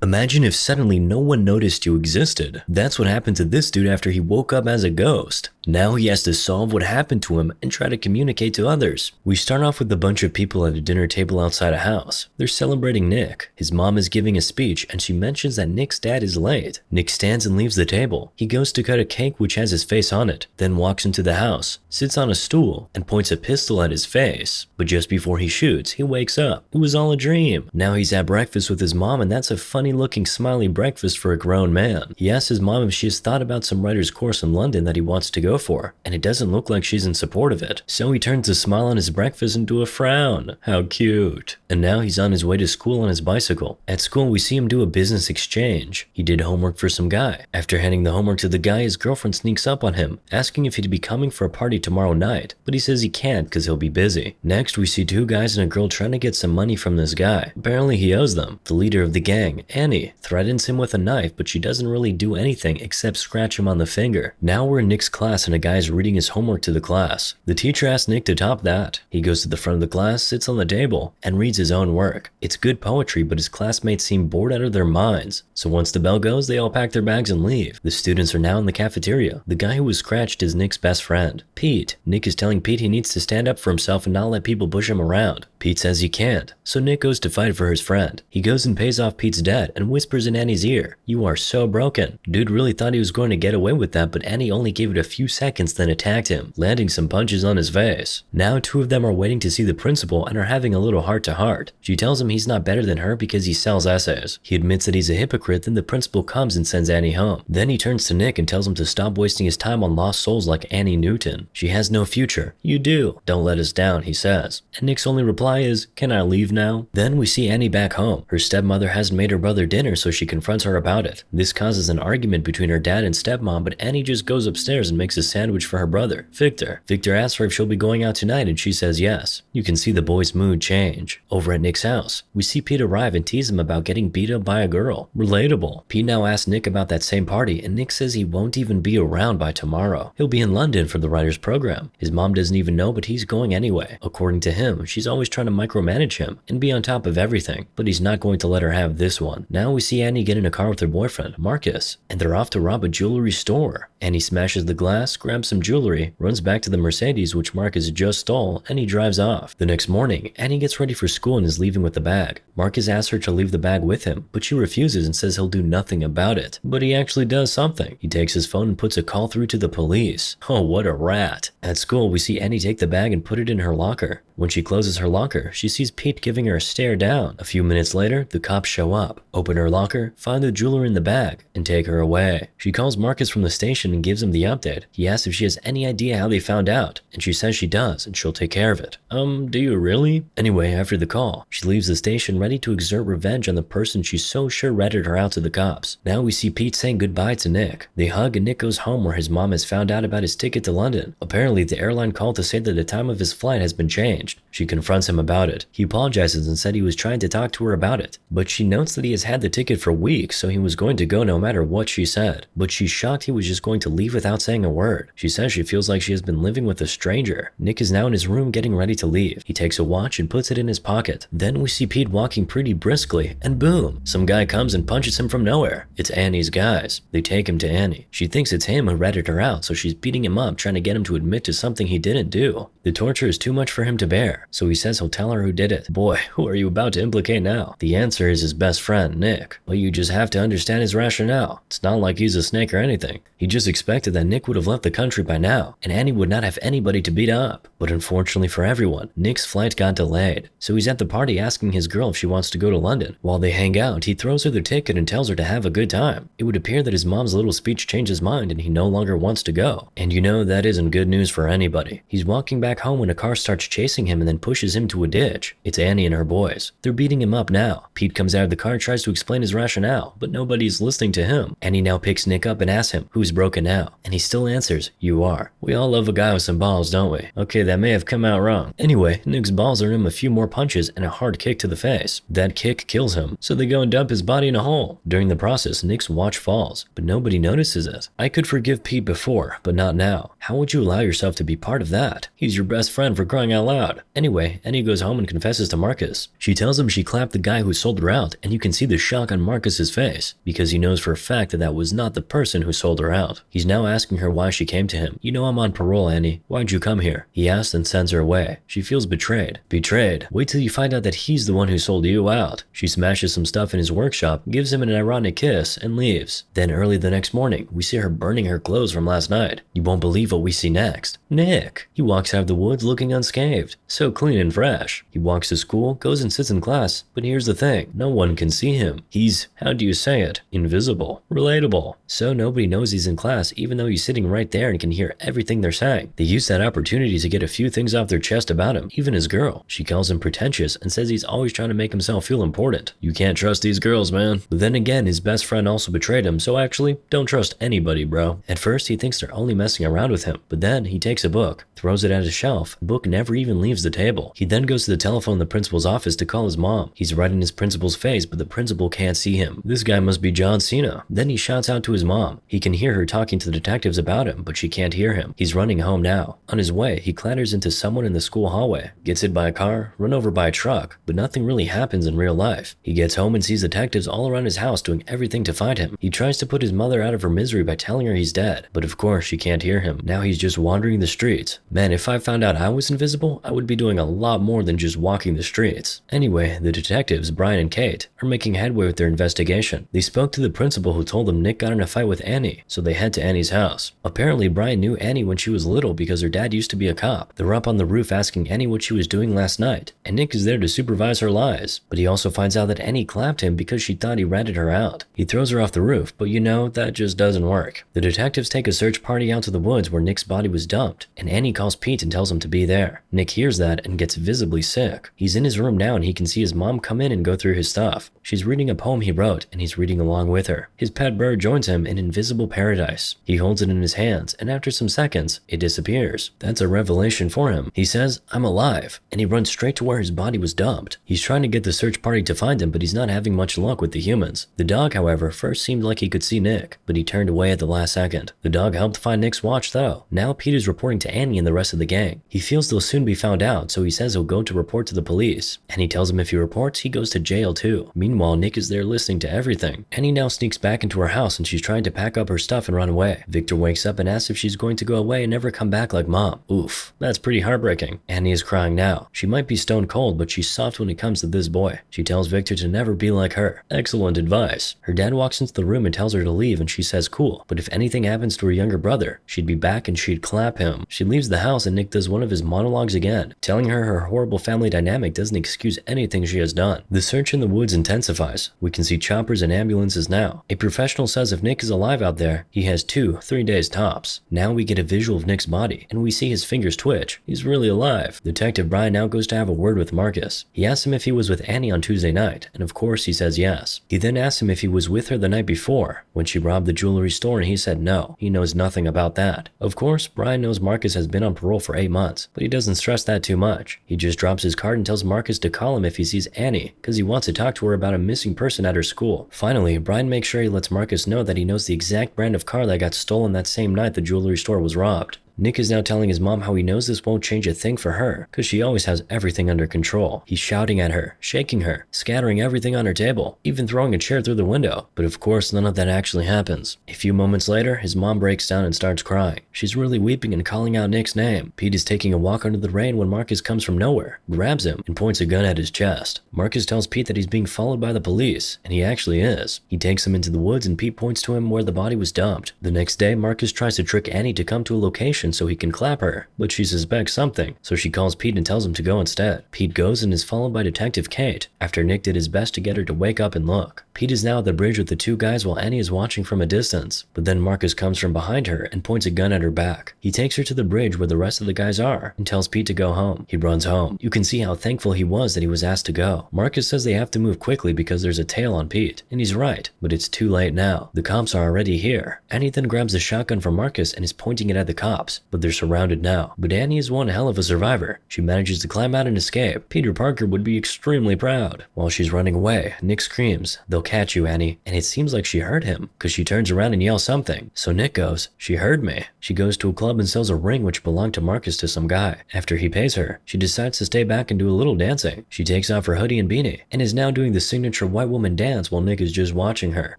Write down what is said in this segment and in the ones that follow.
Imagine if suddenly no one noticed you existed. That's what happened to this dude after he woke up as a ghost. Now he has to solve what happened to him and try to communicate to others. We start off with a bunch of people at a dinner table outside a house. They're celebrating Nick. His mom is giving a speech and she mentions that Nick's dad is late. Nick stands and leaves the table. He goes to cut a cake which has his face on it, then walks into the house, sits on a stool, and points a pistol at his face. But just before he shoots, he wakes up. It was all a dream. Now he's at breakfast with his mom, and that's a funny looking smiley breakfast for a grown man. He asks his mom if she has thought about some writer's course in London that he wants to go for, and it doesn't look like she's in support of it. So he turns a smile on his breakfast into a frown. How cute. And now he's on his way to school on his bicycle. At school, we see him do a business exchange. He did homework for some guy. After handing the homework to the guy, his girlfriend sneaks up on him, asking if he'd be coming for a party tomorrow night, but he says he can't because he'll be busy. Next, we see two guys and a girl trying to get some money from this guy. Apparently he owes them. The leader of the gang, Annie, threatens him with a knife, but she doesn't really do anything except scratch him on the finger. Now we're in Nick's class and a guy is reading his homework to the class. The teacher asks Nick to top that. He goes to the front of the class, sits on the table, and reads his own work. It's good poetry, but his classmates seem bored out of their minds. So once the bell goes, they all pack their bags and leave. The students are now in the cafeteria. The guy who was scratched is Nick's best friend, Pete. Nick is telling Pete he needs to stand up for himself and not let people push him around. Pete says he can't, so Nick goes to fight for his friend. He goes and pays off Pete's debt and whispers in Annie's ear, "You are so broken." Dude really thought he was going to get away with that, but Annie only gave it a few seconds then attacked him, landing some punches on his face. Now two of them are waiting to see the principal and are having a little heart-to-heart. She tells him he's not better than her because he sells essays. He admits that he's a hypocrite, then the principal comes and sends Annie home. Then he turns to Nick and tells him to stop wasting his time on lost souls like Annie Newton. She has no future. You do. Don't let us down, he says. And Nick's only reply is, "Can I leave now?" Then we see Annie back home. Her stepmother hasn't made her brother dinner, so she confronts her about it. This causes an argument between her dad and stepmom, but Annie just goes upstairs and makes a sandwich for her brother, Victor. Victor asks her if she'll be going out tonight and she says yes. You can see the boy's mood change. Over at Nick's house, we see Pete arrive and tease him about getting beat up by a girl. Relatable. Pete now asks Nick about that same party, and Nick says he won't even be around by tomorrow. He'll be in London for the writer's program. His mom doesn't even know, but he's going anyway. According to him, she's always trying to micromanage him and be on top of everything, but he's not going to let her have this one. Now we see Annie get in a car with her boyfriend, Marcus, and they're off to rob a jewelry store. Annie smashes the glass, grabs some jewelry, runs back to the Mercedes which Marcus just stole, and he drives off. The next morning, Annie gets ready for school and is leaving with the bag. Marcus asks her to leave the bag with him, but she refuses and says he'll do nothing about it. But he actually does something. He takes his phone and puts a call through to the police. Oh, what a rat. At school, we see Annie take the bag and put it in her locker. When she closes her locker, she sees Pete giving her a stare down. A few minutes later, the cops show up, open her locker, find the jewelry in the bag, and take her away. She calls Marcus from the station and gives him the update. He asks if she has any idea how they found out, and she says she does, and she'll take care of it. Do you really? Anyway, after the call, she leaves the station ready to exert revenge on the person she's so sure ratted her out to the cops. Now we see Pete saying goodbye to Nick. They hug and Nick goes home where his mom has found out about his ticket to London. Apparently, the airline called to say that the time of his flight has been changed. She confronts him about it. He apologizes and said he was trying to talk to her about it, but she notes that he has had the ticket for weeks, so he was going to go no matter what she said. But she's shocked he was just going to leave without saying a word. She says she feels like she has been living with a stranger. Nick is now in his room getting ready to leave. He takes a watch and puts it in his pocket. Then we see Pete walking pretty briskly, and boom, some guy comes and punches him from nowhere. It's Annie's guys. They take him to Annie. She thinks it's him who ratted her out, so she's beating him up, trying to get him to admit to something he didn't do. The torture is too much for him to bear, so he says he'll tell her who did it. Boy, who are you about to implicate now? The answer is his best friend, Nick. But you just have to understand his rationale. It's not like he's a snake or anything. He just expected that Nick would have left the country by now, and Annie would not have anybody to beat up. But unfortunately for everyone, Nick's flight got delayed, so he's at the party asking his girl if she wants to go to London. While they hang out, he throws her the ticket and tells her to have a good time. It would appear that his mom's little speech changed his mind and he no longer wants to go. And you know that isn't good news for anybody. He's walking back home when a car starts chasing him and then pushes him to a ditch. It's Annie and her boys. They're beating him up now. Pete comes out of the car and tries to explain his rationale, but nobody's listening to him. Annie now picks Nick up and asks him, "Who's broken broken now? And he still answers, you are. We all love a guy with some balls, don't we? Okay, that may have come out wrong. Anyway, Nick's balls earn him a few more punches and a hard kick to the face. That kick kills him, so they go and dump his body in a hole. During the process, Nick's watch falls, but nobody notices it. I could forgive Pete before, but not now. How would you allow yourself to be part of that? He's your best friend, for crying out loud. Anyway, Annie goes home and confesses to Marcus. She tells him she clapped the guy who sold her out, and you can see the shock on Marcus's face, because he knows for a fact that that was not the person who sold her out. He's now asking her why she came to him. You know I'm on parole, Annie. Why'd you come here? He asks and sends her away. She feels betrayed. Betrayed? Wait till you find out that he's the one who sold you out. She smashes some stuff in his workshop, gives him an ironic kiss, and leaves. Then early the next morning, we see her burning her clothes from last night. You won't believe what we see next. Nick! He walks out of the woods looking unscathed. So clean and fresh. He walks to school, goes and sits in class, but here's the thing. No one can see him. He's, how do you say it? Invisible. Relatable. So nobody knows he's in class even though he's sitting right there and can hear everything they're saying. They use that opportunity to get a few things off their chest about him, even his girl. She calls him pretentious and says he's always trying to make himself feel important. You can't trust these girls, man. But then again, his best friend also betrayed him, so actually, don't trust anybody, bro. At first, he thinks they're only messing around with him, but then he takes a book, throws it at a shelf. The book never even leaves the table. He then goes to the telephone in the principal's office to call his mom. He's right in his principal's face, but the principal can't see him. This guy must be John Cena. Then he shouts out to his mom. He can hear her talking to the detectives about him, but she can't hear him. He's running home now. On his way, he clatters into someone in the school hallway, gets hit by a car, run over by a truck, but nothing really happens in real life. He gets home and sees detectives all around his house doing everything to find him. He tries to put his mother out of her misery by telling her he's dead, but of course she can't hear him. Now he's just wandering the streets. Man, if I found out I was invisible, I would be doing a lot more than just walking the streets. Anyway, the detectives, Brian and Kate, are making headway with their investigation. They spoke to the principal who told them Nick got in a fight with Annie, so they head to Annie's house. Apparently, Brian knew Annie when she was little because her dad used to be a cop. They're up on the roof asking Annie what she was doing last night, and Nick is there to supervise her lies. But he also finds out that Annie clapped him because she thought he ratted her out. He throws her off the roof, but you know, that just doesn't work. The detectives take a search party out to the woods where Nick's body was dumped, and Annie calls Pete and tells him to be there. Nick hears that and gets visibly sick. He's in his room now and he can see his mom come in and go through his stuff. She's reading a poem he wrote and he's reading along with her. His pet bird joins him in invisible paradise. He holds it in his hands and after some seconds, it disappears. That's a revelation for him. He says, I'm alive, and he runs straight to where his body was dumped. He's trying to get the search party to find him, but he's not having much luck with the humans. The dog, however, first seemed like he could see Nick, but he turned away at the last second. The dog helped find Nick's watch though. Now Pete is reporting to Annie and the rest of the gang. He feels they'll soon be found out, so he says he'll go to report to the police. Annie tells him if he reports, he goes to jail too. Meanwhile, Nick is there listening to everything. Annie now sneaks back into her house and she's trying to pack up her stuff and run away. Victor wakes up and asks if she's going to go away and never come back like mom. Oof, that's pretty heartbreaking. Annie is crying now. She might be stone cold, but she's soft when it comes to this boy. She tells Victor to never be like her. Excellent advice. Her dad walks into the room and tells her to leave and she says cool, but if anything happens to her younger brother, she'd be back and she'd clap him. She leaves the house and Nick does one of his monologues again, telling her her horrible family dynamic doesn't excuse anything she has done. The search in the woods intensifies. We can see choppers and ambulances now. A professional says if Nick is alive out there, he has 2-3 days tops. Now we get a visual of Nick's body, and we see his fingers twitch. He's really alive. Detective Brian now goes to have a word with Marcus. He asks him if he was with Annie on Tuesday night, and of course he says yes. He then asks him if he was with her the night before, when she robbed the jewelry store, and he said no. He knows nothing about that. Of course, Brian knows Marcus has been on parole for 8 months, but he doesn't stress that too much. He just drops his card and tells Marcus to call him if he sees Annie, because he wants to talk to her about a missing person at her school. Finally, Brian makes sure he lets Marcus know that he knows the exact brand of car that got stolen that same night the jewelry store was robbed. Nick is now telling his mom how he knows this won't change a thing for her, cause she always has everything under control. He's shouting at her, shaking her, scattering everything on her table, even throwing a chair through the window. But of course none of that actually happens. A few moments later, his mom breaks down and starts crying. She's really weeping and calling out Nick's name. Pete is taking a walk under the rain when Marcus comes from nowhere, grabs him, and points a gun at his chest. Marcus tells Pete that he's being followed by the police, and he actually is. He takes him into the woods and Pete points to him where the body was dumped. The next day, Marcus tries to trick Annie to come to a location station so he can clap her, but she suspects something, so she calls Pete and tells him to go instead. Pete goes and is followed by Detective Kate, after Nick did his best to get her to wake up and look. Pete is now at the bridge with the two guys while Annie is watching from a distance, but then Marcus comes from behind her and points a gun at her back. He takes her to the bridge where the rest of the guys are and tells Pete to go home. He runs home. You can see how thankful he was that he was asked to go. Marcus says they have to move quickly because there's a tail on Pete, and he's right, but it's too late now. The cops are already here. Annie then grabs the shotgun from Marcus and is pointing it at the cops, but they're surrounded now. But Annie is one hell of a survivor. She manages to climb out and escape. Peter Parker would be extremely proud. While she's running away, Nick screams, "They'll catch you, Annie," and it seems like she heard him, because she turns around and yells something. So Nick goes, "She heard me." She goes to a club and sells a ring which belonged to Marcus to some guy. After he pays her, she decides to stay back and do a little dancing. She takes off her hoodie and beanie, and is now doing the signature white woman dance while Nick is just watching her.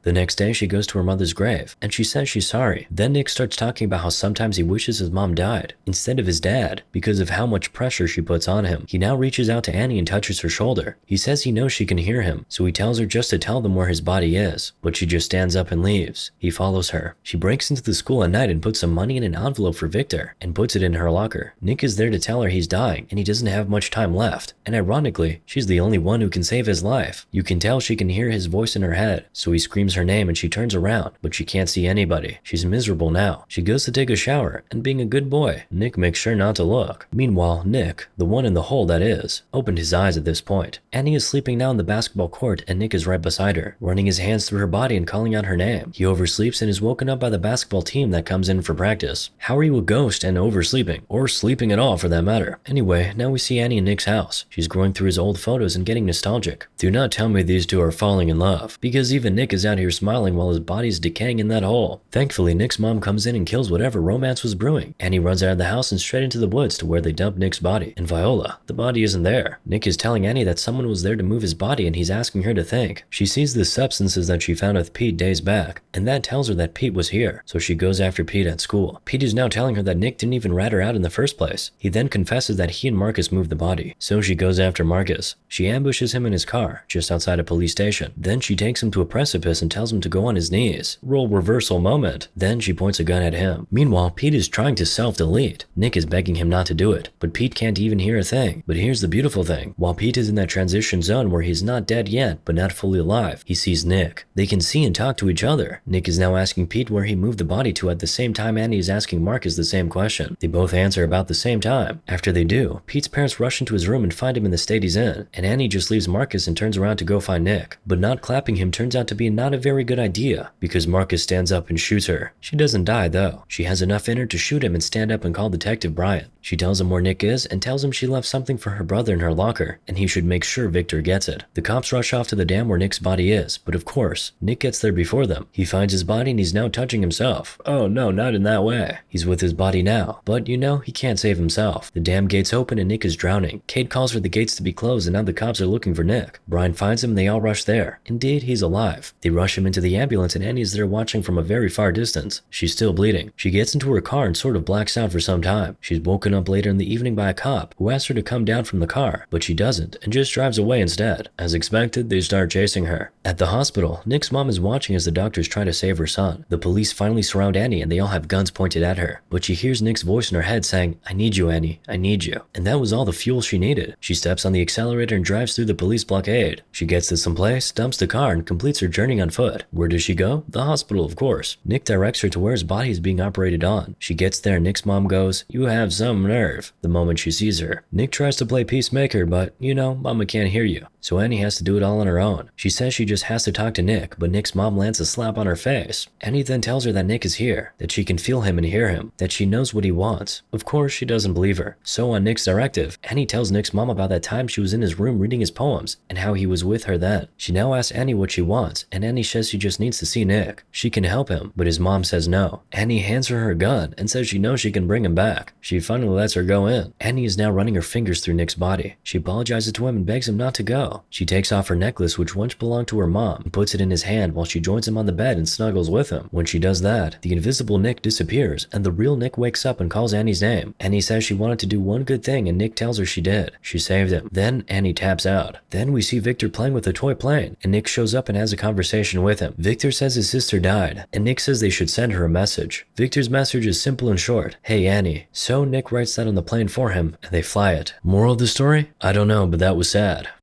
The next day, she goes to her mother's grave, and she says she's sorry. Then Nick starts talking about how sometimes he wishes his mom died, instead of his dad, because of how much pressure she puts on him. He now reaches out to Annie and touches her shoulder. He says he knows she can hear him, so he tells her just to tell them where his body is, but she just stands up and leaves. He follows her. She breaks into the school at night and puts some money in an envelope for Victor, and puts it in her locker. Nick is there to tell her he's dying, and he doesn't have much time left, and ironically, she's the only one who can save his life. You can tell she can hear his voice in her head, so he screams her name and she turns around, but she can't see anybody. She's miserable now. She goes to take a shower, and being a good boy, Nick makes sure not to look. Meanwhile, Nick, the one in the hole that is, opened his eyes at this point. Annie is sleeping now in the basketball court and Nick is right beside her, running his hands through her body and calling out her name. He oversleeps and is woken up by the basketball team that comes in for practice. How are you a ghost and oversleeping? Or sleeping at all for that matter? Anyway, now we see Annie in Nick's house. She's going through his old photos and getting nostalgic. Do not tell me these two are falling in love, because even Nick is out here smiling while his body's decaying in that hole. Thankfully, Nick's mom comes in and kills whatever romance was brewing. Annie runs out of the house and straight into the woods to where they dump Nick's body. And Viola, the body isn't there. Nick is telling Annie that someone was there to move his body and he's asking her to think. She sees the substances that she found with Pete days back, and that tells her that Pete was here, so she goes after Pete at school. Pete is now telling her that Nick didn't even rat her out in the first place. He then confesses that he and Marcus moved the body, so she goes after Marcus. She ambushes him in his car, just outside a police station. Then she takes him to a precipice and tells him to go on his knees. Role reversal moment. Then she points a gun at him. Meanwhile, Pete is trying to self-delete. Nick is begging him not to do it, but Pete can't even hear a thing. But here's the beautiful thing. While Pete is in that transition zone where he's not dead yet, but not fully alive, he sees Nick. They can see and talk to each other. Nick is now asking Pete where he moved the body to at the same time Annie is asking Marcus the same question. They both answer about the same time. After they do, Pete's parents rush into his room and find him in the state he's in, and Annie just leaves Marcus and turns around to go find Nick. But not clapping him turns out to be not a very good idea, because Marcus stands up and shoots her. She doesn't die though. She has enough in her to shoot him and stand up and call Detective Bryant. She tells him where Nick is and tells him she left something for her brother in her locker, and he should make sure Victor gets it. The cops rush off to the dam where Nick's body is, but of course, Nick gets there before them. He finds his body and he's now touching himself. Oh no, not in that way. He's with his body now, but you know, he can't save himself. The dam gates open and Nick is drowning. Kate calls for the gates to be closed and now the cops are looking for Nick. Brian finds him and they all rush there. Indeed, he's alive. They rush him into the ambulance and Annie is there watching from a very far distance. She's still bleeding. She gets into her car and sort of blacks out for some time. She's woken up later in the evening by a cop who asks her to come down from the car, but she doesn't and just drives away instead. As expected, they start chasing her. At the hospital, Nick's mom is watching as the doctors try to save her son. The police finally surround Annie and they all have guns pointed at her, but she hears Nick's voice in her head saying, "I need you, Annie, I need you." And that was all the fuel she needed. She steps on the accelerator and drives through the police blockade. She gets to some place, dumps the car, and completes her journey on foot. Where does she go? The hospital, of course. Nick directs her to where his body is being operated on. She gets there and Nick's mom goes, "You have some nerve," the moment she sees her. Nick tries to play peacemaker, but you know, mama can't hear you. So Annie has to do it all on her own. She says she just has to talk to Nick, but Nick's mom lands a slap on her face. Annie then tells her that Nick is here, that she can feel him and hear him, that she knows what he wants. Of course, she doesn't believe her. So on Nick's directive, Annie tells Nick's mom about that time she was in his room reading his poems, and how he was with her then. She now asks Annie what she wants, and Annie says she just needs to see Nick. She can help him, but his mom says no. Annie hands her her gun, and says she knows she can bring him back. She finally lets her go in. Annie is now running her fingers through Nick's body. She apologizes to him and begs him not to go. while. She takes off her necklace, which once belonged to her mom, and puts it in his hand while she joins him on the bed and snuggles with him. When she does that, the invisible Nick disappears, and the real Nick wakes up and calls Annie's name. Annie says she wanted to do one good thing, and Nick tells her she did. She saved him. Then Annie taps out. Then we see Victor playing with a toy plane, and Nick shows up and has a conversation with him. Victor says his sister died, and Nick says they should send her a message. Victor's message is simple and short. Hey Annie. So Nick writes that on the plane for him, and they fly it. Moral of the story? I don't know, but that was sad.